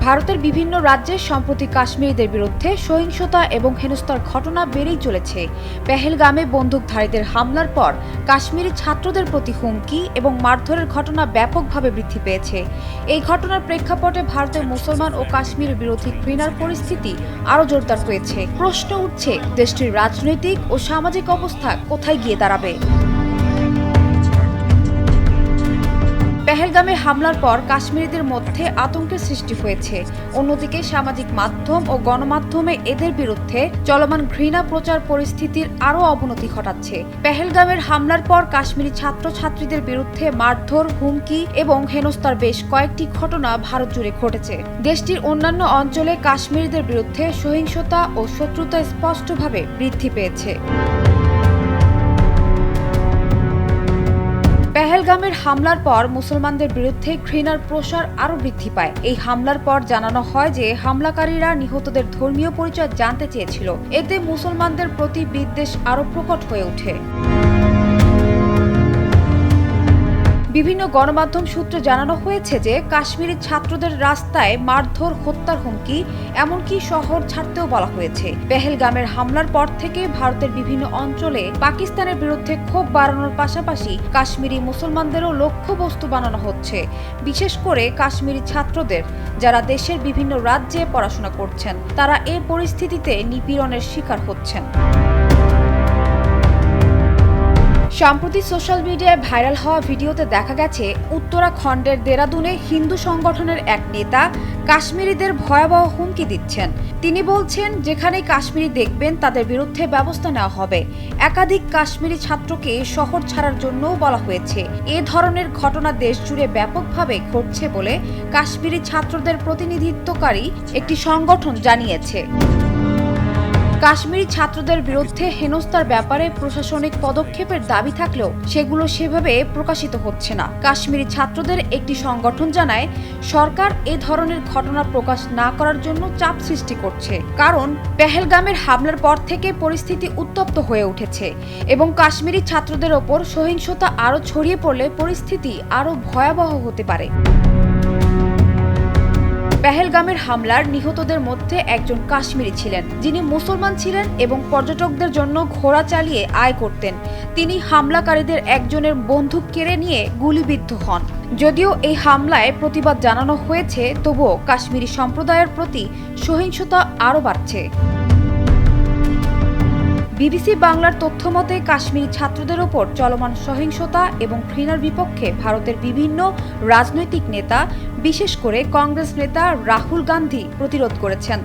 ভারতের বিভিন্ন রাজ্যে সম্প্রতি কাশ্মীরিদের বিরুদ্ধে সহিংসতা এবং হেনস্থার ঘটনা বেড়েই চলেছে। পেহেলগামে বন্দুকধারীদের হামলার পর কাশ্মীরি ছাত্রদের প্রতি হুমকি এবং মারধরের ঘটনা ব্যাপকভাবে বৃদ্ধি পেয়েছে। এই ঘটনার প্রেক্ষাপটে ভারতের মুসলমান ও কাশ্মীর বিরোধী ঘৃণার পরিস্থিতি আরও জোরদার হয়েছে। প্রশ্ন উঠছে, দেশটির রাজনৈতিক ও সামাজিক অবস্থা কোথায় গিয়ে দাঁড়াবে? পেহেলগামে হামলার পর কাশ্মীরিদের মধ্যে আতঙ্কের সৃষ্টি হয়েছে। অন্যদিকে সামাজিক মাধ্যম ও গণমাধ্যমে এদের বিরুদ্ধে চলমান ঘৃণা প্রচার পরিস্থিতির আরও অবনতি ঘটাচ্ছে। পেহেলগামের হামলার পর কাশ্মীরি ছাত্রছাত্রীদের বিরুদ্ধে মারধর, হুমকি এবং হেনস্থার বেশ কয়েকটি ঘটনা ভারত জুড়ে ঘটেছে। দেশটির অন্যান্য অঞ্চলে কাশ্মীরিদের বিরুদ্ধে সহিংসতা ও শত্রুতা স্পষ্টভাবে বৃদ্ধি পেয়েছে। পেহেলগামের হামলার পর মুসলমানদের বিরুদ্ধে ঘৃণার প্রসার আরও বৃদ্ধি পায়। এই হামলার পর জানানো হয় যে হামলাকারীরা নিহতদের ধর্মীয় পরিচয় জানতে চেয়েছিল। এতে মুসলমানদের প্রতি বিদ্বেষ আরও প্রকট হয়ে ওঠে। বিভিন্ন গণমাধ্যম সূত্রে জানানো হয়েছে যে কাশ্মীরি ছাত্রদের রাস্তায় মারধর, হত্যার হুমকি, এমনকি শহর ছাড়তেও বলা হয়েছে। পেহেলগামের হামলার পর থেকে ভারতের বিভিন্ন অঞ্চলে পাকিস্তানের বিরুদ্ধে ক্ষোভ বাড়ানোর পাশাপাশি কাশ্মীরি মুসলমানদেরও লক্ষ্যবস্তু বানানো হচ্ছে, বিশেষ করে কাশ্মীরি ছাত্রদের, যারা দেশের বিভিন্ন রাজ্যে পড়াশোনা করছেন। তারা এই পরিস্থিতিতে নিপীড়নের শিকার হচ্ছেন। সম্প্রতি সোশ্যাল মিডিয়ায় ভাইরাল হওয়া ভিডিওতে দেখা গেছে উত্তরাখণ্ডের দেরাদুনে হিন্দু সংগঠনের এক নেতা কাশ্মীরিদের ভয়াবহ হুমকি দিচ্ছেন। তিনি বলছেন, যেখানেই কাশ্মীরি দেখবেন তাদের বিরুদ্ধে ব্যবস্থা নেওয়া হবে। একাধিক কাশ্মীরি ছাত্রকে শহর ছাড়ার জন্যও বলা হয়েছে। এ ধরনের ঘটনা দেশ জুড়ে ব্যাপকভাবে ঘটছে বলে কাশ্মীরি ছাত্রদের প্রতিনিধিত্বকারী একটি সংগঠন জানিয়েছে। কাশ্মীরি ছাত্রদের বিরুদ্ধে হেনস্থার ব্যাপারে প্রশাসনিক পদক্ষেপের দাবি থাকলেও সেগুলো সেভাবে প্রকাশিত হচ্ছে না। কাশ্মীরি ছাত্রদের একটি সংগঠন জানায়, সরকার এ ধরনের ঘটনা প্রকাশ না করার জন্য চাপ সৃষ্টি করছে, কারণ পেহেলগামের হামলার পর থেকে পরিস্থিতি উত্তপ্ত হয়ে উঠেছে এবং কাশ্মীরি ছাত্রদের ওপর সহিংসতা আরও ছড়িয়ে পড়লে পরিস্থিতি আরও ভয়াবহ হতে পারে। পেহেলগামের হামলার নিহতদের মধ্যে একজন কাশ্মীরি ছিলেন, যিনি মুসলমান ছিলেন এবং পর্যটকদের জন্য ঘোড়া চালিয়ে আয় করতেন। তিনি হামলাকারীদের একজনের বন্দুক কেড়ে নিয়ে গুলিবিদ্ধ হন। যদিও এই হামলায় প্রতিবাদ জানানো হয়েছে, তবুও কাশ্মীরি সম্প্রদায়ের প্রতি সহিংসতা আরও বাড়ছে। বিবিসি বাংলার তথ্যমতে কাশ্মীরি ছাত্রদের ওপর চলমান সহিংসতা এবং ঘৃণার বিপক্ষে ভারতের বিভিন্ন রাজনৈতিক নেতা, বিশেষ করে কংগ্রেস নেতা রাহুল গান্ধী প্রতিরোধ করেছেন।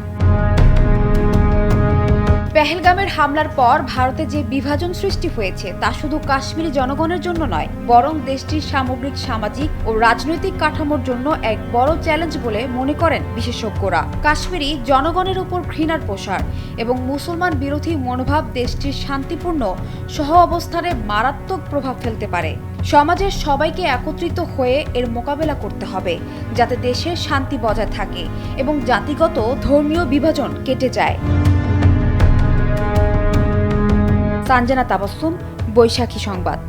পেহেলগামের হামলার পর ভারতে যে বিভাজন সৃষ্টি হয়েছে তা শুধু কাশ্মীরি জনগণের জন্য নয়, বরং দেশটির সামগ্রিক সামাজিক ও রাজনৈতিক কাঠামোর জন্য এক বড় চ্যালেঞ্জ বলে মনে করেন বিশেষজ্ঞরা। কাশ্মীরি জনগণের উপর ঘৃণার প্রসার এবং মুসলমান বিরোধী মনোভাব দেশটির শান্তিপূর্ণ সহ অবস্থানে মারাত্মক প্রভাব ফেলতে পারে। সমাজের সবাইকে একত্রিত হয়ে এর মোকাবেলা করতে হবে, যাতে দেশের শান্তি বজায় থাকে এবং জাতিগত ধর্মীয় বিভাজন কেটে যায়। সানজানা তাবাসসুম, বৈশাখী সংবাদ।